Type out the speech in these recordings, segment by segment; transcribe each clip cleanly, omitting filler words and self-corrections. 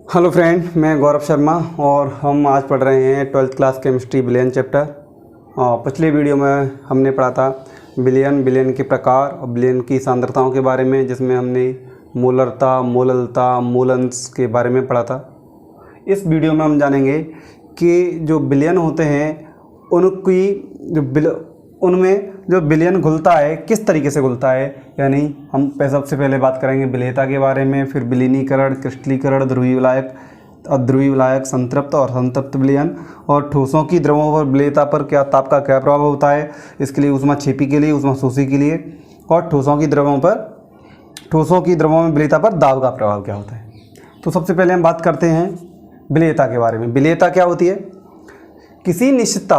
Hello friend, मैं गौरव शर्मा और हम आज पढ़ रहे हैं 12th क्लास केमिस्ट्री विलयन चैप्टर। पिछले वीडियो में हमने पढ़ा था विलयन के प्रकार और विलयन की सांद्रताओं के बारे में, जिसमें हमने मोलरता, मोललता, मोलंस के बारे में पढ़ा था। इस वीडियो में हम जानेंगे कि जो विलयन होते हैं उनमें जो विलयन घुलता है किस तरीके से घुलता है। यानी हम सबसे पहले बात करेंगे विलेयता के बारे में, फिर विलीनीकरण, क्रिस्टलीकरण, ध्रुवीय विलायक, अध्रुवीय विलायक, संतृप्त और संतृप्त विलयन, और ठोसों की द्रवों पर विलेयता पर ताप का क्या प्रभाव होता है। इसके लिए ऊष्माक्षेपी के लिए, ऊष्माशोषी के लिए, और ठोसों की द्रवों में विलेयता पर दाब का प्रभाव क्या होता है। तो सबसे पहले हम बात करते हैं विलेयता के बारे में। विलेयता क्या होती है? किसी निश्चित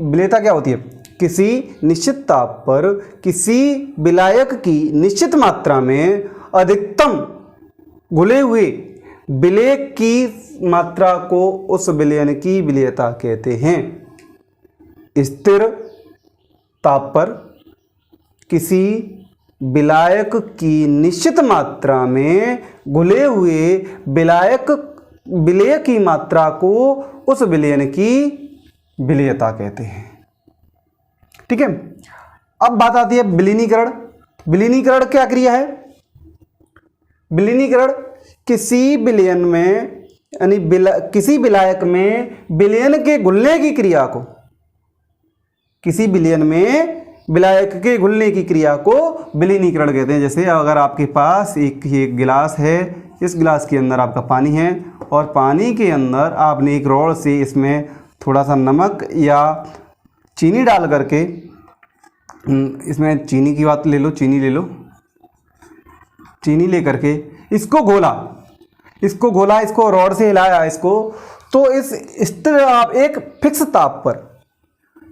विलेयता क्या होती है? किसी निश्चित ताप पर किसी विलायक की निश्चित मात्रा में अधिकतम घुले हुए विलेय की मात्रा को उस विलयन की विलेयता कहते हैं। स्थिर ताप पर किसी विलायक की निश्चित मात्रा में घुले हुए विलेय की मात्रा को उस विलयन की विलेयता कहते हैं। ठीक है। अब बात आती है विलीनीकरण। विलीनीकरण क्या क्रिया है? विलीनीकरण किसी विलयन में किसी विलायक में विलयन के घुलने की क्रिया को, किसी विलयन में विलायक के घुलने की क्रिया को विलीनीकरण कहते हैं। जैसे अगर आपके पास एक गिलास है, इस गिलास के अंदर आपका पानी है और पानी के अंदर आपने एक रॉड से इसमें थोड़ा सा नमक या चीनी डाल करके, इसमें चीनी की बात ले लो, चीनी ले करके इसको घोला, इसको रॉड से हिलाया इसको, तो इस स्थिर आप एक फिक्स ताप पर,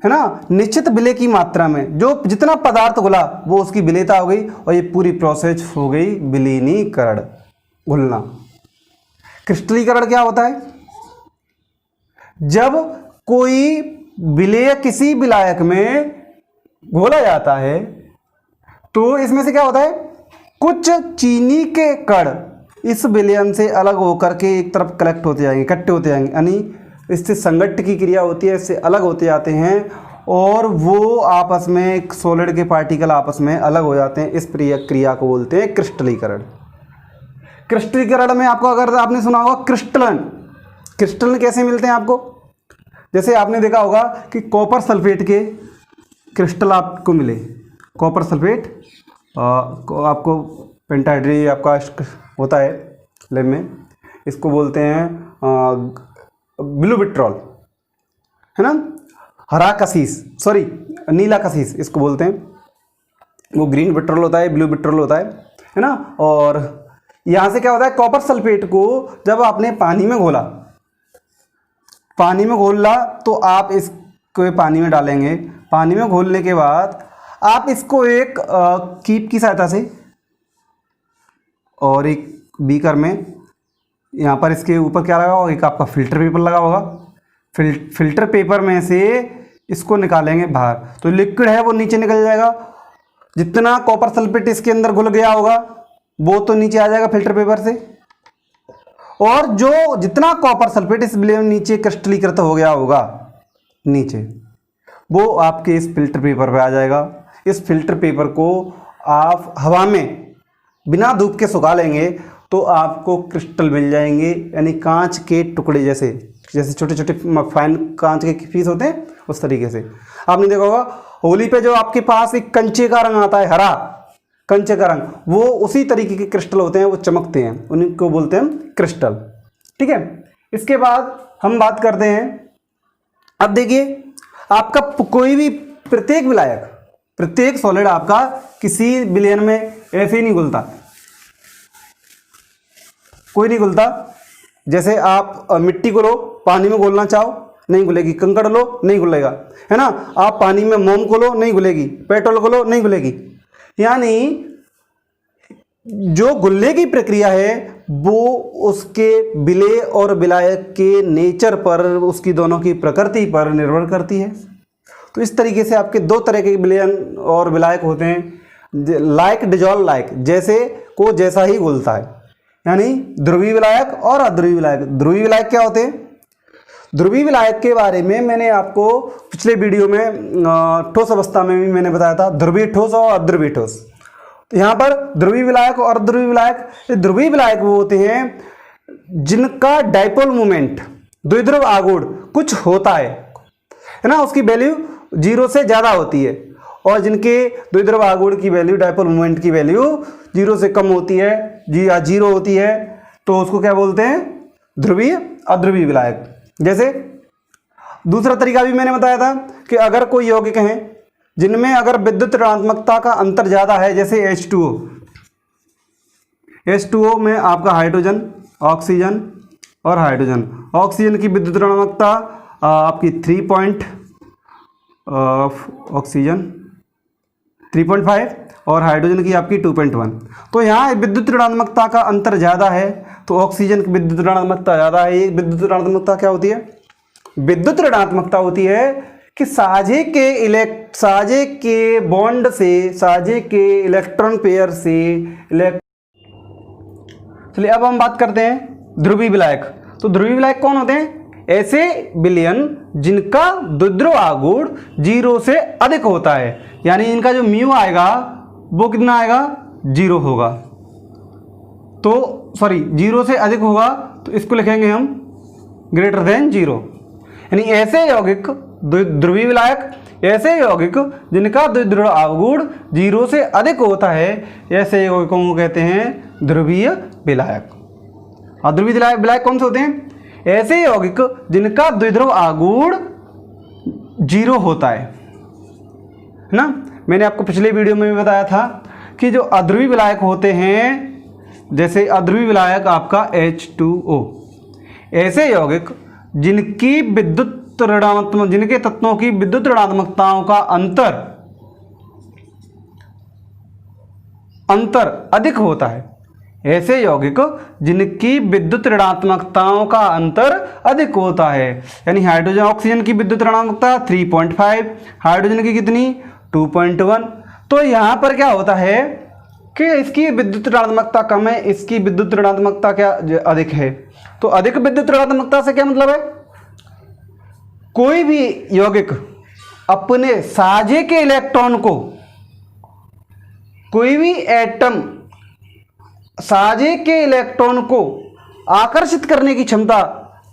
है ना, निश्चित विलेय की मात्रा में जो जितना पदार्थ घुला वो उसकी विलेयता हो गई, और ये पूरी प्रोसेस हो गई विलीनीकरण, घुलना। क्रिस्टलीकरण क्या होता है? जब कोई विलेय किसी विलायक में घोला जाता है तो इसमें से क्या होता है, कुछ चीनी के कण इस विलयन से अलग होकर के एक तरफ कलेक्ट होते जाएंगे, इकट्ठे होते जाएंगे, यानी इससे संगठन की क्रिया होती है, इससे अलग होते जाते हैं और वो आपस में एक सॉलिड के पार्टिकल आपस में अलग हो जाते हैं। इस क्रिया को बोलते हैं क्रिस्टलीकरण। क्रिस्टलीकरण में आपको, अगर आपने सुना होगा क्रिस्टलन कैसे मिलते हैं आपको? जैसे आपने देखा होगा कि कॉपर सल्फेट के क्रिस्टल आपको मिले, कॉपर सल्फेट आपको पेंटाड्री आपका होता है लैब में, इसको बोलते हैं ब्लू विट्रॉल, है ना, नीला कसीस इसको बोलते हैं। वो ग्रीन विट्रॉल होता है, ब्लू विट्रॉल होता है ना। और यहाँ से क्या होता है, कॉपर सल्फेट को जब आपने पानी में घोला तो आप इसको पानी में डालेंगे। पानी में घोलने के बाद आप इसको एक कीप की सहायता से और एक बीकर में, यहाँ पर इसके ऊपर क्या लगा होगा, एक आपका फिल्टर पेपर लगा होगा। फिल्टर पेपर में से इसको निकालेंगे बाहर, तो लिक्विड है वो नीचे निकल जाएगा। जितना कॉपर सल्फेट इसके अंदर घुल गया होगा वो तो नीचे आ जाएगा फिल्टर पेपर से, और जो जितना कॉपर सल्फेट इस विलयन में नीचे क्रिस्टलीकृत हो गया होगा नीचे, वो आपके इस फिल्टर पेपर पे आ जाएगा। इस फिल्टर पेपर को आप हवा में बिना धूप के सुखा लेंगे तो आपको क्रिस्टल मिल जाएंगे, यानी कांच के टुकड़े जैसे छोटे छोटे फाइन कांच के पीस होते हैं, उस तरीके से। आपने देखा होगा होली पे जो आपके पास एक कंचे का रंग आता है, हरा कंचे का रंग, वो उसी तरीके के क्रिस्टल होते हैं, वो चमकते हैं, उन्हीं को बोलते हैं क्रिस्टल। ठीक है। इसके बाद हम बात करते हैं, अब देखिए आपका कोई भी प्रत्येक सॉलिड आपका किसी विलयन में ऐसे ही नहीं घुलता, कोई नहीं घुलता। जैसे आप मिट्टी को लो, पानी में घोलना चाहो नहीं घुलेगी, कंकड़ लो नहीं घुलेगा, है ना। आप पानी में मोम को लो नहीं घुलेगी, पेट्रोल को लो नहीं घुलेगी। यानी जो घुलने की प्रक्रिया है वो उसके विलेय और विलायक के नेचर पर, उसकी दोनों की प्रकृति पर निर्भर करती है। तो इस तरीके से आपके दो तरह के विलयन और विलायक होते हैं। लाइक डिजॉल्व लाइक, जैसे को जैसा ही घुलता है, यानी ध्रुवीय विलायक और अध्रुवीय विलायक। ध्रुवीय विलायक क्या होते हैं? ध्रुवीय विलायक के बारे में मैंने आपको पिछले वीडियो में ठोस अवस्था में भी मैंने बताया था, ध्रुवीय ठोस और अध्रुवीय ठोस। तो यहाँ पर ध्रुवीय विलायक और अध्रुवीय विलायक, ध्रुवीय विलायक वो होते हैं जिनका डाइपोल मोमेंट, द्विध्रुव आघूर्ण कुछ होता है ना, उसकी वैल्यू 0 से ज़्यादा होती है, और जिनके द्विध्रुव आघूर्ण की वैल्यू, डाइपोल मोमेंट की वैल्यू 0 से कम होती है या 0 होती है, तो उसको क्या बोलते हैं? ध्रुवीय अध्रुवीय विलायक। जैसे दूसरा तरीका भी मैंने बताया था कि अगर कोई यौगिक हैं जिनमें अगर विद्युत ऋणात्मकता का अंतर ज़्यादा है, जैसे H2O में आपका हाइड्रोजन, ऑक्सीजन और हाइड्रोजन, ऑक्सीजन की विद्युत ऋणात्मकता आपकी 3.5 और हाइड्रोजन की आपकी 2.1। तो यहाँ विद्युत ऋणात्मकता का अंतर ज़्यादा है, तो ऑक्सीजन की विद्युत ऋणात्मकता ज़्यादा है। ये विद्युत ऋणात्मकता क्या होती है? विद्युत ऋणात्मकता होती है कि साझे के बॉन्ड से, साझे के इलेक्ट्रॉन पेयर से चलिए अब हम बात करते हैं ध्रुवीय विलायक। तो ध्रुवीय विलायक कौन होते हैं? ऐसे विलयन जिनका द्विध्रुव आघूर्ण 0 से अधिक होता है, यानी इनका जो म्यू आएगा वो कितना आएगा? 0 होगा। तो सॉरी 0 से अधिक होगा, तो इसको लिखेंगे हम ग्रेटर देन 0। यानी ऐसे यौगिक ध्रुवीय विलायक, ऐसे यौगिक जिनका द्विध्रुव आघूर्ण 0 से अधिक होता है, ऐसे यौगिकों को कहते हैं ध्रुवीय विलायक। अध्रुवीय विलायक कौन से होते हैं? ऐसे यौगिक जिनका द्विध्रुव आघूर्ण 0 होता है ना। मैंने आपको पिछले वीडियो में भी बताया था कि जो अध्रुवीय विलायक होते हैं, जैसे अध्रुवीय विलायक आपका H2O, ऐसे यौगिक जिनकी विद्युत ऋणात्मक, जिनके तत्वों की विद्युत ऋणात्मकताओं का अंतर अधिक होता है, ऐसे यौगिक जिनकी विद्युत ऋणात्मकताओं का अंतर अधिक होता है, यानी हाइड्रोजन, ऑक्सीजन की विद्युत ऋणात्मकता 3.5, हाइड्रोजन की कितनी? 2.1। तो यहाँ पर क्या होता है कि इसकी विद्युत ऋणात्मकता कम है, इसकी विद्युत ऋणात्मकता क्या अधिक है। तो अधिक विद्युत ऋणात्मकता से क्या मतलब है? कोई भी यौगिक अपने साझे के इलेक्ट्रॉन को, कोई भी एटम साझे के इलेक्ट्रॉन को आकर्षित करने की क्षमता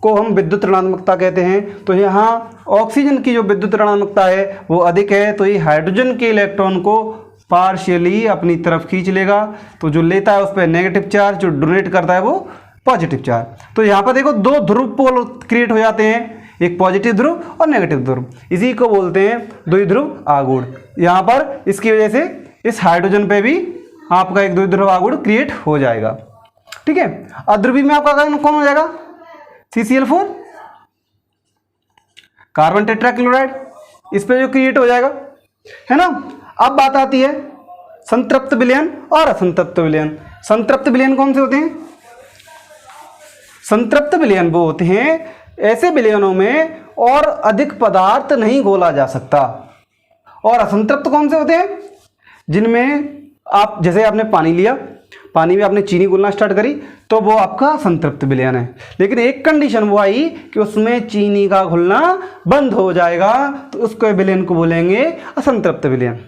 को हम विद्युत ऋणात्मकता कहते हैं। तो यहाँ ऑक्सीजन की जो विद्युत ऋणात्मकता है वो अधिक है, तो ये हाइड्रोजन के इलेक्ट्रॉन को पार्शियली अपनी तरफ खींच लेगा। तो जो लेता है उस पर नेगेटिव चार्ज, जो डोनेट करता है वो पॉजिटिव चार्ज। तो यहाँ पर देखो दो ध्रुव पोल क्रिएट हो जाते हैं, एक पॉजिटिव ध्रुव और नेगेटिव ध्रुव, इसी को बोलते हैं द्विध्रुव आघूर्ण। यहाँ पर इसकी वजह से इस हाइड्रोजन पे भी आपका एक द्विध्रुव आघूर्ण क्रिएट हो जाएगा। ठीक है। अध्रुवीय में आपका कौन हो जाएगा? CCl4, कार्बन टेट्राक्लोराइड, इस पे जो क्रिएट हो जाएगा, है ना। अब बात आती है संतृप्त विलयन और असंतृप्त विलयन। संतृप्त विलयन कौन से होते हैं? संतृप्त विलयन वो होते हैं ऐसे विलयनों में और अधिक पदार्थ नहीं घोला जा सकता। और असंतृप्त कौन से होते हैं? जिनमें आप, जैसे आपने पानी लिया, पानी में आपने चीनी घोलना स्टार्ट करी, तो वो आपका संतृप्त विलयन है। लेकिन एक कंडीशन वो आई कि उसमें चीनी का घुलना बंद हो जाएगा, तो उसको विलयन को बोलेंगे असंतृप्त विलयन।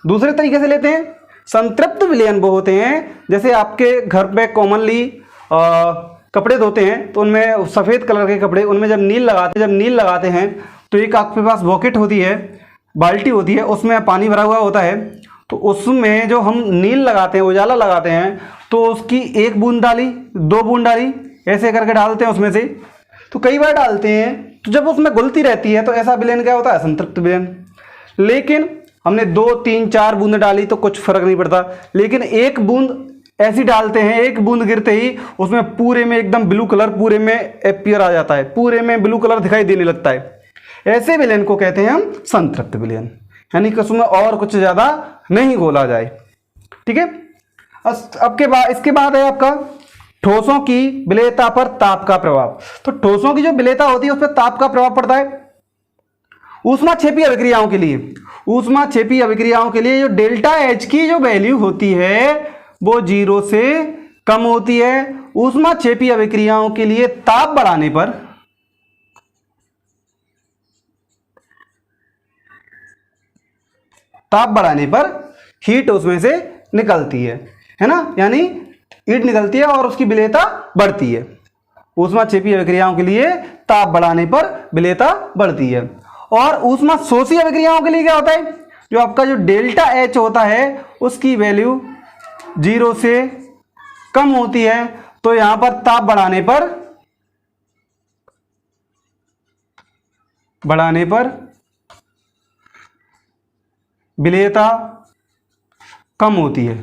दूसरे तरीके से लेते हैं, संतृप्त विलयन वो होते हैं जैसे आपके घर पे कॉमनली कपड़े धोते हैं, तो उनमें सफ़ेद कलर के कपड़े, उनमें जब नील लगाते हैं तो एक आपके पास बॉकेट होती है, बाल्टी होती है, उसमें पानी भरा हुआ होता है। तो उसमें जो हम नील लगाते हैं, उजाला लगाते हैं, तो उसकी 1 बूंद डाली, 2 बूंद डाली, ऐसे करके डालते हैं उसमें से। तो कई बार डालते हैं, तो जब उसमें घुलती रहती है तो ऐसा विलयन क्या होता है? संतृप्त विलयन। लेकिन हमने 2, 3, 4 बूंद डाली तो कुछ फर्क नहीं पड़ता। लेकिन 1 बूंद ऐसी डालते हैं, 1 बूंद गिरते ही उसमें पूरे में एकदम ब्लू कलर पूरे में अपीयर आ जाता है, पूरे में ब्लू कलर दिखाई देने लगता है। ऐसे विलयन को कहते हैं हम संतृप्त विलयन, यानी कि उसमें और कुछ ज़्यादा नहीं घोला जाए। ठीक है। अब के बाद, इसके बाद है आपका ठोसों की विलेयता पर ताप का प्रभाव। तो ठोसों की जो विलेयता होती है उस पर ताप का प्रभाव पड़ता है। ऊष्माक्षेपी अभिक्रियाओं के लिए, ऊष्माक्षेपी अभिक्रियाओं के लिए जो डेल्टा एच की जो वैल्यू होती है वो 0 से कम होती है। ऊष्माक्षेपी अभिक्रियाओं के लिए ताप बढ़ाने पर हीट उसमें से निकलती है ना, यानी हीट निकलती है और उसकी विलेयता बढ़ती है। ऊष्माक्षेपी अभिक्रियाओं के लिए ताप बढ़ाने पर विलेयता बढ़ती है। और ऊष्माशोषी अभिक्रियाओं के लिए क्या होता है, जो आपका जो डेल्टा एच होता है उसकी वैल्यू 0 से कम होती है, तो यहां पर ताप बढ़ाने पर विलेयता कम होती है।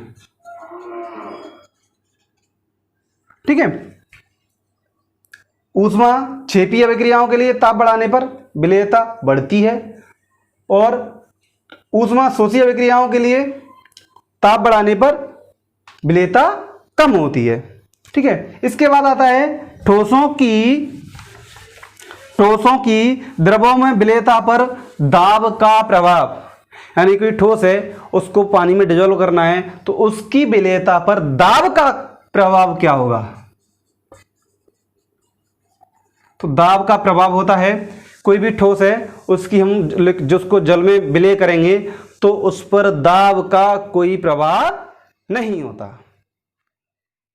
ठीक है, ऊष्माक्षेपी अभिक्रियाओं के लिए ताप बढ़ाने पर विलेयता बढ़ती है और ऊष्माशोषी अभिक्रियाओं के लिए ताप बढ़ाने पर विलेयता कम होती है। ठीक है, इसके बाद आता है ठोसों की द्रवों में विलेयता पर दाब का प्रभाव। यानी कोई ठोस है उसको पानी में डिजोल्व करना है तो उसकी विलेयता पर दाब का प्रभाव क्या होगा। तो दाब का प्रभाव होता है, कोई भी ठोस है उसकी हम जिसको जल में विलय करेंगे तो उस पर दाब का कोई प्रभाव नहीं होता।